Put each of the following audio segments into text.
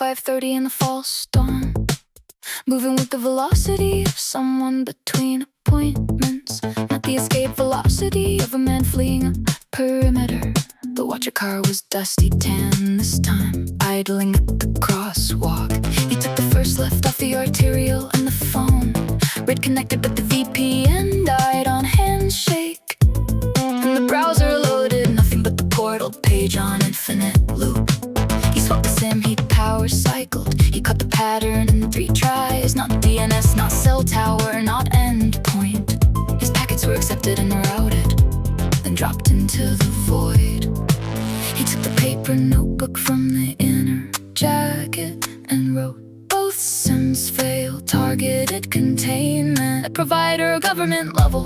5:30 in the false dawn, moving with the velocity of someone between appointments, not the escape velocity of a man fleeing a perimeter. The watcher car was dusty tan this time, idling at the crosswalk. He took the first left off the arterial and the phone. Red connected, but the VPN died on handshake. And the browser loaded nothing but the portal page on infinite loop. He swapped the SIM, he power cycled. He cut the pattern in 3 tries. Not DNS, not cell tower, not endpoint. His packets were accepted and routed, then dropped into the void. He took the paper notebook from the inner jacket and wrote, both SIMs fail, targeted containment, provider government level.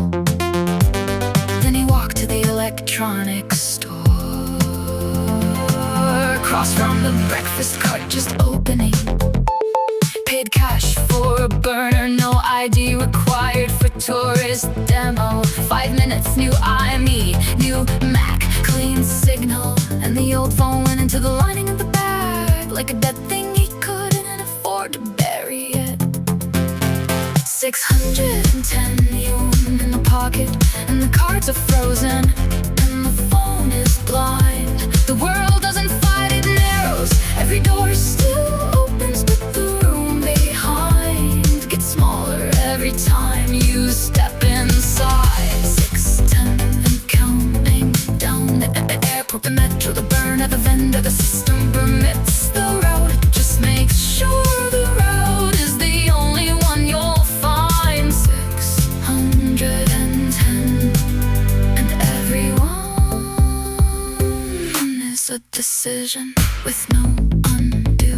Then he walked to the electronics store, across from the breakfast cart just opening. Paid cash for a burner, no ID required for tourist demo. 5 minutes, new IME, new Mac, clean signal. And the old phone went into the lining of the bag like a dead thing he couldn't afford to bury it. 610 yuan in the pocket, and the cards are frozen, and the phone is blind. The world doesn't fight, it narrows. Every door still opens, but the room behind gets smaller every time you step inside. 610 and counting down. The airport, the metro, the burner, the vendor, the system permits the route. It just makes sure the route is the only one you'll find. 610, and everyone is a decision with no undo.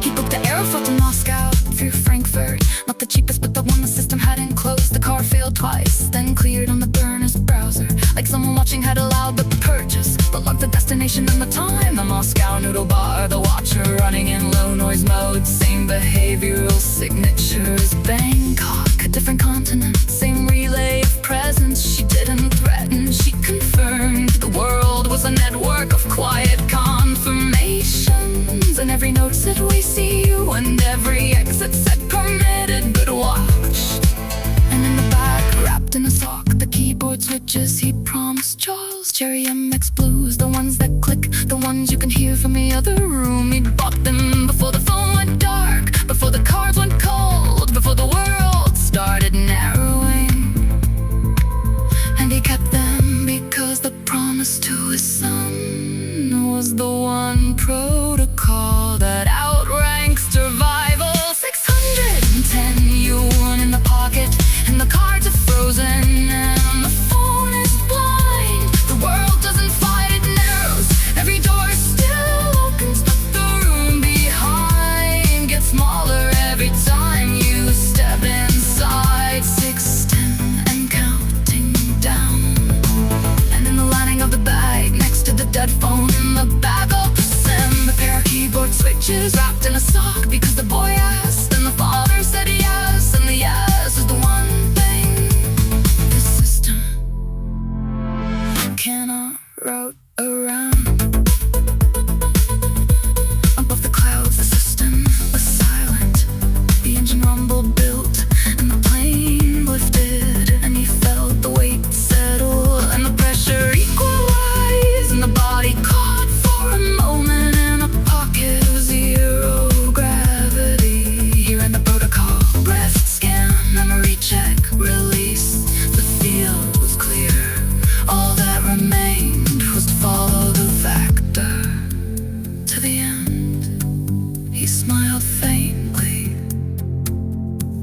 He booked the Aeroflot to Moscow through Frankfurt, not the cheapest, but the one the system hadn't closed. The car failed twice, then cleared on the burner's browser, like someone watching had allowed but the purchase, but logged the destination and the time. The Moscow noodle bar, the watcher running in low noise mode. Same behavioral signatures. Bangkok, a different continent, same relay of presence. She didn't threaten, she confirmed. The world was a network of quiet confirmations, and every note said we see you, and every exit said permitted, but watch. And in the back, wrapped in a sock, the keyboard switches he promised Charles. Cherry MX blues, the ones that click, the ones you can hear from the other room. He bought them before the phone went dark, before the cards went cold, before the world started narrowing. And he kept them because the promise to his son was the one protocol that outranks survival. 610 yuan in the pocket, and the cards are frozen, and the phone is blind. The world doesn't fight, it narrows. Every door still opens, but the room behind gets smaller every time you step inside. 610 and counting down. And in the lining of the bag, next to the dead phone in the bag of the SIM, a pair of keyboard switches wrapped in a sock, because the boy asked and the father said yes, and the yes is the one thing the system cannot route around. Above the clouds, the system was silent. The engine rumble built, and the plane lifted, and he felt the weight settle, and the pressure equalize, and the body caught for a moment in a pocket of zero gravity. He ran the protocol, breath scan, memory check, release. The field was clear. All that remained was to follow the vector to the end. He smiled faintly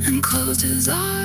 and closed his eyes.